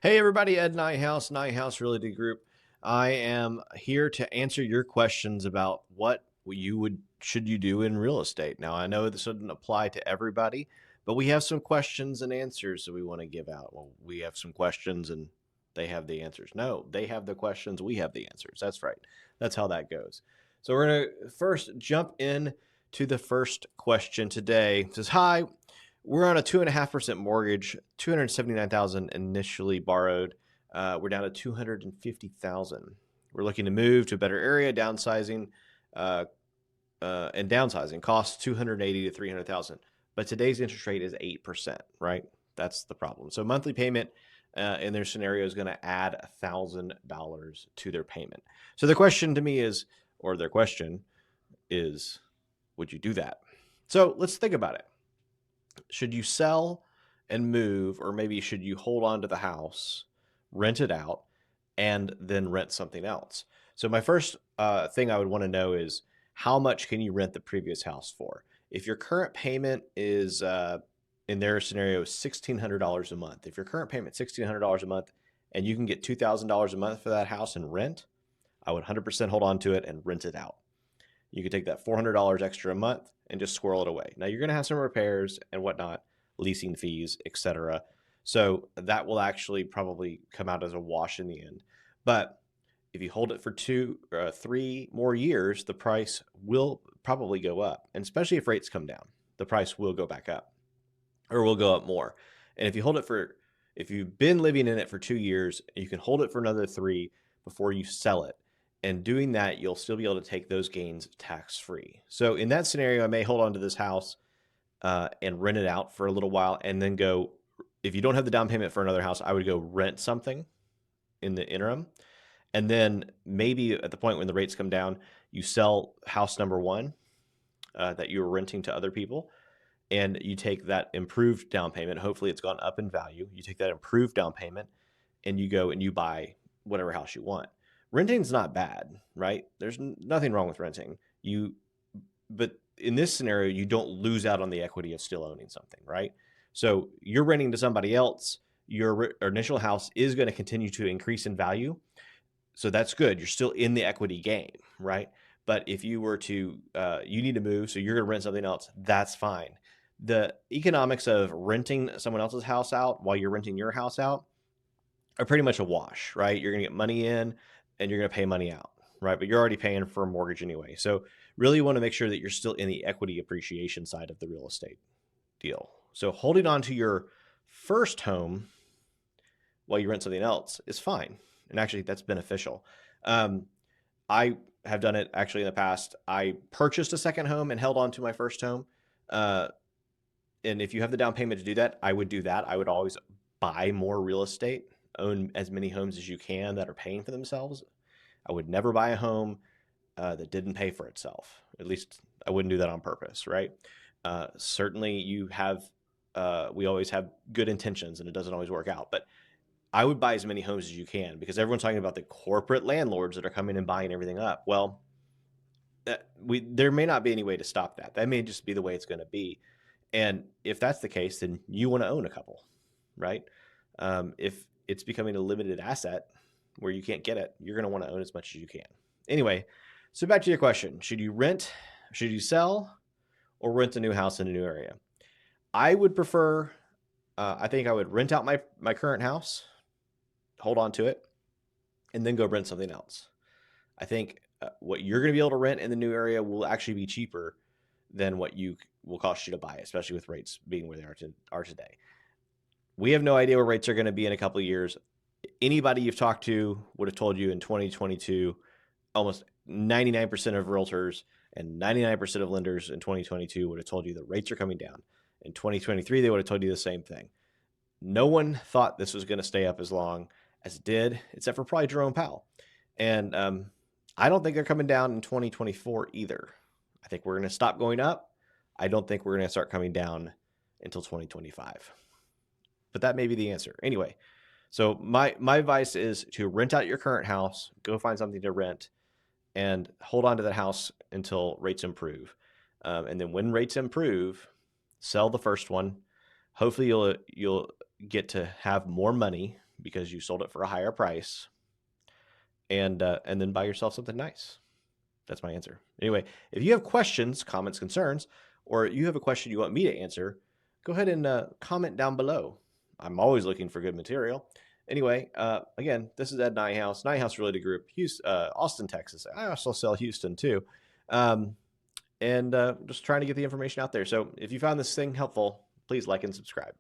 Hey everybody, Ed Nighthouse, Nighthouse Realty Group. I am here to answer your questions about what should you do in real estate. Now, I know this wouldn't apply to everybody, but we have some questions and answers that we want to give out. Well, we have some questions and they have the answers. No, they have the questions, we have the answers. That's right. That's how that goes. So we're going to first jump in to the first question today. It says, "Hi, we're on a 2.5% mortgage, 279,000 initially borrowed. We're down to 250,000. We're looking to move to a better area, uh, and downsizing costs 280 to 300,000. But today's interest rate is 8%, right? That's the problem. So monthly payment in their scenario is going to add $1,000 to their payment. So the question to me is, or their question is, would you do that? So let's think about it. Should you sell and move, or maybe should you hold on to the house, rent it out, and then rent something else? So my first thing I would want to know is, how much can you rent the previous house for? If your current payment is in their scenario $1,600 a month, if your current payment is $1,600 a month and you can get $2,000 a month for that house and rent, I would 100% hold on to it and rent it out. You could take that $400 extra a month and just squirrel it away. Now you're going to have some repairs and whatnot, leasing fees, etc. So that will actually probably come out as a wash in the end. But if you hold it for 3 more years, the price will probably go up. And especially if rates come down, the price will go back up or will go up more. And if you've been living in it for 2 years, you can hold it for another 3 before you sell it. And doing that, you'll still be able to take those gains tax free. So in that scenario, I may hold on to this house and rent it out for a little while and then go. If you don't have the down payment for another house, I would go rent something in the interim. And then maybe at the point when the rates come down, you sell house number one that you were renting to other people, and you take that improved down payment. Hopefully it's gone up in value. You take that improved down payment and you go and you buy whatever house you want. Renting's not bad, right? There's nothing wrong with renting. But in this scenario, you don't lose out on the equity of still owning something, right? So you're renting to somebody else. Your initial house is going to continue to increase in value. So that's good. You're still in the equity game, right? But if you were to, you need to move, so you're going to rent something else, that's fine. The economics of renting someone else's house out while you're renting your house out are pretty much a wash, right? You're going to get money in and you're going to pay money out, right? But you're already paying for a mortgage anyway. So really want to make sure that you're still in the equity appreciation side of the real estate deal. So holding on to your first home while you rent something else is fine. And actually that's beneficial. I have done it actually in the past. I purchased a second home and held on to my first home. And if you have the down payment to do that, I would do that. I would always buy more real estate, own as many homes as you can that are paying for themselves. I would never buy a home that didn't pay for itself. At least I wouldn't do that on purpose, right? Certainly we always have good intentions and it doesn't always work out, but I would buy as many homes as you can, because everyone's talking about the corporate landlords that are coming and buying everything up. Well, there may not be any way to stop that. That may just be the way it's going to be. And if that's the case, then you want to own a couple, right? If it's becoming a limited asset where you can't get it, you're going to want to own as much as you can. Anyway, so back to your question. Should you sell, or rent a new house in a new area? I would prefer, I think I would rent out my current house, hold on to it, and then go rent something else. I think what you're going to be able to rent in the new area will actually be cheaper than what you will cost you to buy, especially with rates being where they are today. We have no idea where rates are going to be in a couple of years. Anybody you've talked to would have told you in 2022, almost 99% of realtors and 99% of lenders in 2022 would have told you the rates are coming down. In 2023, they would have told you the same thing. No one thought this was going to stay up as long as it did, except for probably Jerome Powell. And I don't think they're coming down in 2024 either. I think we're going to stop going up. I don't think we're going to start coming down until 2025. But that may be the answer. Anyway, so my advice is to rent out your current house, go find something to rent, and hold on to that house until rates improve. And then when rates improve, sell the first one. Hopefully you'll get to have more money because you sold it for a higher price, and then buy yourself something nice. That's my answer. Anyway, if you have questions, comments, concerns, or you have a question you want me to answer, go ahead and comment down below. I'm always looking for good material. Anyway, again, this is Ed Nighthouse, Nighthouse Realty Group, Houston, Austin, Texas. I also sell Houston too. And just trying to get the information out there. So if you found this thing helpful, please like and subscribe.